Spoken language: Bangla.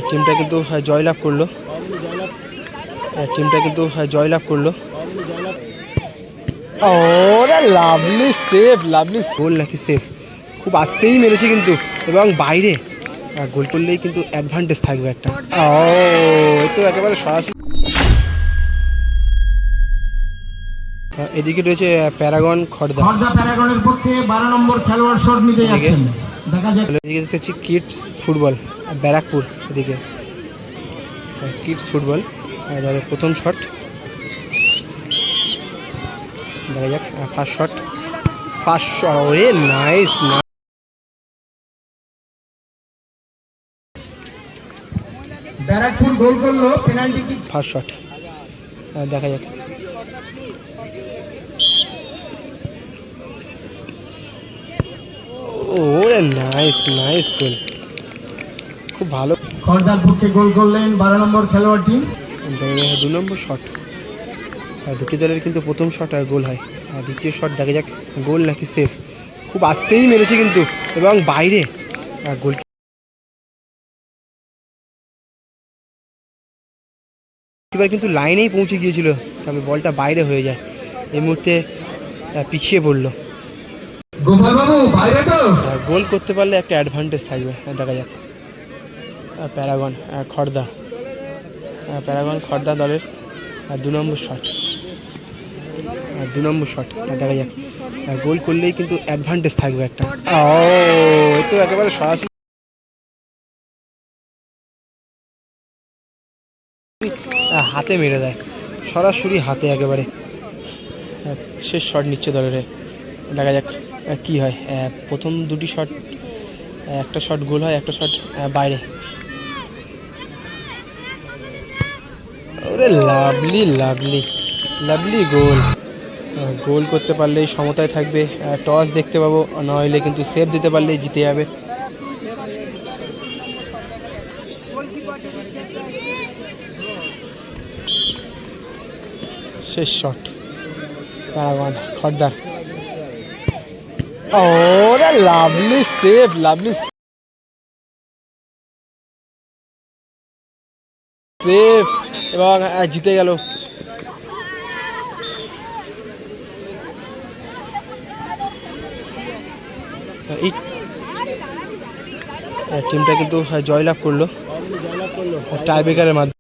টিমটা কিন্তু জয়লাভ করলো। টিমটা কিন্তু জয়লাভ করলো। ওরে লাভলি সেভ, লাভলি গোল নাকি সেভ, খুব আস্তেই মেরেছে কিন্তু, এবং বাইরে গোল করলেই কিন্তু অ্যাডভান্টেজ থাকবে একটা। ও তো একেবারে সরাসরি। এদিকে রয়েছে প্যারাগন খড়দা, প্যারাগনের পক্ষে 12 নম্বর খেলোয়াড় শট নিতে যাচ্ছেন। দেখা যাক এদিকে হচ্ছে কিডস ফুটবল ব্যারাকপুর, এদিকে কিডস ফুটবল প্রথম শট। দেখা যাক ফার্স্ট শট, ফার্স্ট শট, ওরে নাইস। ব্যারাকপুর গোল করলো পেনাল্টি কিক। ফার্স্ট শট দেখা যাক। ওরে নাইস নাইস গোল, খুব ভালো। খড়দার পক্ষে গোল করলেন 12 নম্বর খেলোয়াড় টিম। 2 নম্বর শট, দুটি দলের কিন্তু প্রথম শট আর গোল হয়। দ্বিতীয় শট দেখা যাক গোল নাকি সেভ, খুব আস্তেই মেরেছে কিন্তু, এবং বাইরে গোল এবার কিন্তু লাইনেই পৌঁছে গিয়েছিল, তবে বলটা বাইরে হয়ে যায়। এই মুহূর্তে পিছিয়ে পড়লো। গোল করতে পারলে একটা অ্যাডভান্টেজ থাকবে। দেখা যাক প্যারাগন খড়দা, প্যারাগন খড়দা দলের 2 নম্বর শট, 2 নম্বর শট। দেখা যাক গোল করলেই কিন্তু অ্যাডভান্টেজ থাকবে একটা। ও তো একেবারে সরাসরি হাতে মেরে দেয়, সরাসরি হাতে একেবারে। শেষ শট নিচ্ছে দলের। দেখা যাক কি হয়। প্রথম দুটি শট, একটা শট গোল হয়, একটা শট বাইরে। ওরে লাভলি লাভলি লাভলি গোল। গোল করতে পারলেই সমতায় থাকবে, টস দেখতে পাবো, নইলে কিন্তু সেভ দিতে পারলেই জিতে যাবে। শেষ শট প্যারাগন খড়দার। ওরে লাভলি সেভ, লাভলি সেভ, এবং জিতে গেল। এই টিমটা কিন্তু জয়লাভ করলো টাই ব্রেকারের মাধ্যমে।